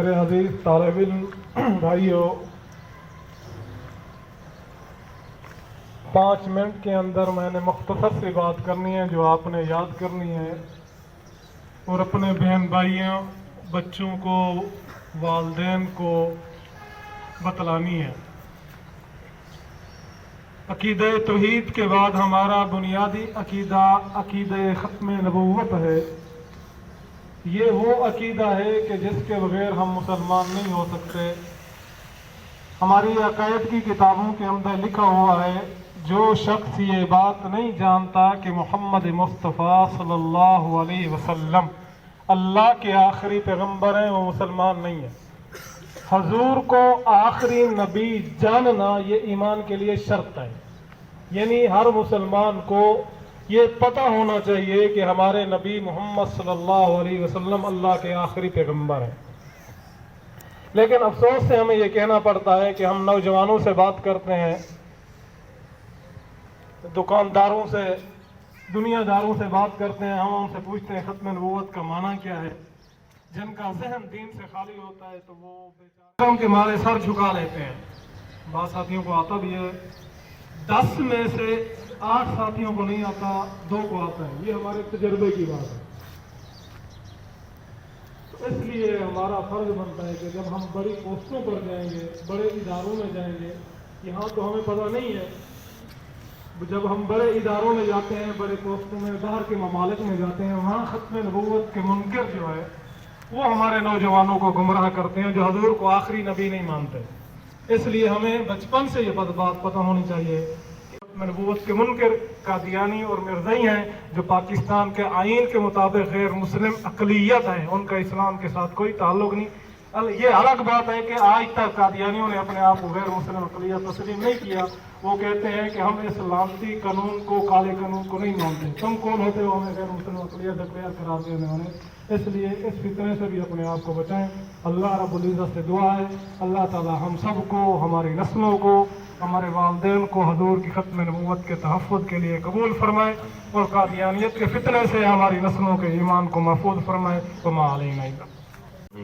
میرے عزیز طالب علم بھائیوں، 5 منٹ کے اندر میں نے مختصر سی بات کرنی ہے جو آپ نے یاد کرنی ہے اور اپنے بہن بھائیوں، بچوں کو، والدین کو بتلانی ہے۔ عقیدہ توحید کے بعد ہمارا بنیادی عقیدہ ختم نبوت ہے۔ یہ وہ عقیدہ ہے کہ جس کے بغیر ہم مسلمان نہیں ہو سکتے۔ ہماری عقائد کی کتابوں کے اندر لکھا ہوا ہے، جو شخص یہ بات نہیں جانتا کہ محمد مصطفیٰ صلی اللہ علیہ وسلم اللہ کے آخری پیغمبر ہیں، وہ مسلمان نہیں ہے۔ حضور کو آخری نبی جاننا یہ ایمان کے لیے شرط ہے، یعنی ہر مسلمان کو یہ پتہ ہونا چاہیے کہ ہمارے نبی محمد صلی اللہ علیہ وسلم اللہ کے آخری پیغمبر ہیں۔ لیکن افسوس سے ہمیں یہ کہنا پڑتا ہے کہ ہم نوجوانوں سے بات کرتے ہیں، دکانداروں سے، دنیا داروں سے بات کرتے ہیں، ہم ان سے پوچھتے ہیں ختم نبوت کا معنی کیا ہے۔ جن کا ذہن دین سے خالی ہوتا ہے تو وہ بیچارے کے مارے سر جھکا لیتے ہیں۔ بعض ساتھیوں کو آتا بھی ہے، 10 میں سے 8 ساتھیوں کو نہیں آتا، 2 کو آتا ہے۔ یہ ہمارے تجربے کی بات ہے۔ تو اس لیے ہمارا فرض بنتا ہے کہ جب ہم بڑی پوسٹوں پر جائیں گے، بڑے اداروں میں جائیں گے، یہاں تو ہمیں پتہ نہیں ہے، جب ہم بڑے اداروں میں جاتے ہیں، بڑے پوسٹوں میں، باہر کے ممالک میں جاتے ہیں، وہاں ختم نبوت کے منکر جو ہے وہ ہمارے نوجوانوں کو گمراہ کرتے ہیں، جو حضور کو آخری نبی نہیں مانتے۔ اس لیے ہمیں بچپن سے یہ بات پتہ ہونی چاہیے کہ ختم نبوت کے منکر قادیانی اور مرزائی ہیں، جو پاکستان کے آئین کے مطابق غیر مسلم اقلیت ہیں، ان کا اسلام کے ساتھ کوئی تعلق نہیں۔ یہ الگ بات ہے کہ آج تک قادیانیوں نے اپنے آپ کو غیر مسلم اقلیت تسلیم نہیں کیا۔ وہ کہتے ہیں کہ ہم اس لعنتی قانون کو، کالے قانون کو نہیں مانتے۔ تم کون ہوتے ہو ہمیں غیر مسلم اقلیت ڈکلیئر قرار دینے والے؟ اس لیے اس فتنے سے بھی اپنے آپ کو بچائیں۔ اللہ رب العزت سے دعا ہے اللہ تعالی ہم سب کو، ہماری نسلوں کو، ہمارے والدین کو حضور کی ختم نبوت کے تحفظ کے لیے قبول فرمائے اور قادیانیت کے فتنے سے ہماری نسلوں کے ایمان کو محفوظ فرمائے۔ وما علینا الا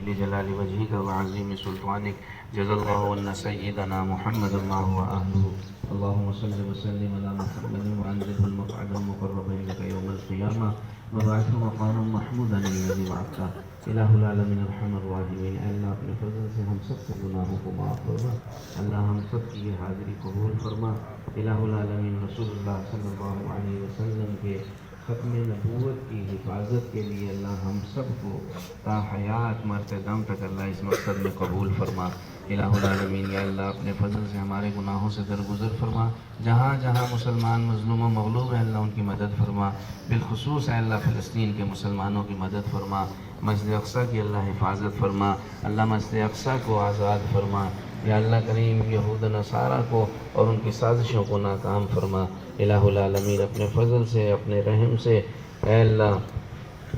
لجلال وجهك وعظيم سلطانك جزا الله عنا سيدنا محمد ما هو أهله. اللهم صل وسلم على محمد وأنزله المقعد المقرب عندك يوم القيامة وبعثه مقاما محمودا الذي وعدته. الہ العالمین ارحم الراحمین، اے اللہ اپنے فضل سے ہم سب کے گناہوں کو معاف فرما، اللہ ہم سب کی یہ حاضری قبول فرما۔ الہ العالمین رسول اللہ صلی اللہ علیہ وسلم کے ختم نبوت کی حفاظت کے لیے اللہ ہم سب کو تا حیات مرتے دم تک اللہ اس مقصد میں قبول فرما۔ الہ العالمین یا اللہ اپنے فضل سے ہمارے گناہوں سے درگزر فرما، جہاں جہاں مسلمان مظلوم و مغلوب ہیں اللہ ان کی مدد فرما، بالخصوص اے اللہ فلسطین کے مسلمانوں کی مدد فرما، مسجد اقصیٰ کی اللہ حفاظت فرما، اللہ مسجد اقصیٰ کو آزاد فرما، یا اللہ کریم یہود نصارہ کو اور ان کی سازشوں کو ناکام فرما۔ الہ العالمین اپنے فضل سے، اپنے رحم سے اے اللہ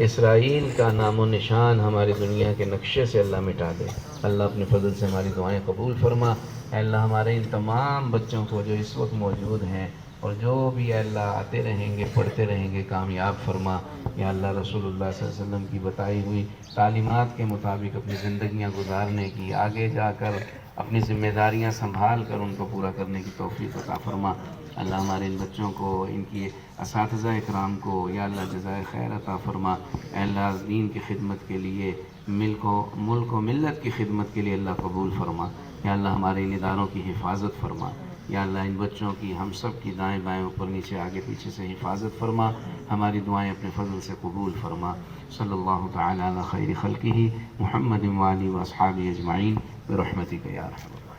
اسرائیل کا نام و نشان ہماری دنیا کے نقشے سے اللہ مٹا دے۔ اللہ اپنے فضل سے ہماری دعائیں قبول فرما۔ اے اللہ ہمارے ان تمام بچوں کو جو اس وقت موجود ہیں اور جو بھی اے اللہ آتے رہیں گے، پڑھتے رہیں گے، کامیاب فرما۔ یا اللہ رسول اللہ صلی اللہ علیہ وسلم کی بتائی ہوئی تعلیمات کے مطابق اپنی زندگیاں گزارنے کی، آگے جا کر اپنی ذمہ داریاں سنبھال کر ان کو پورا کرنے کی توفیق عطا فرما۔ اللہ ہمارے ان بچوں کو، ان کی اساتذہ اکرام کو یا اللہ جزائے خیر عطا فرما۔ اے اللہ دین کی خدمت کے لیے، ملک و ملت کی خدمت کے لیے اللہ قبول فرما۔ یا اللہ ہمارے ان اداروں کی حفاظت فرما۔ یا اللہ ان بچوں کی، ہم سب کی دائیں بائیں اوپر نیچے آگے پیچھے سے حفاظت فرما، ہماری دعائیں اپنے فضل سے قبول فرما۔ صلی اللہ تعالی علی خیر خلقہ محمد و آلہ و اصحابہ اجمعین برحمتک یا ارحم الراحمین۔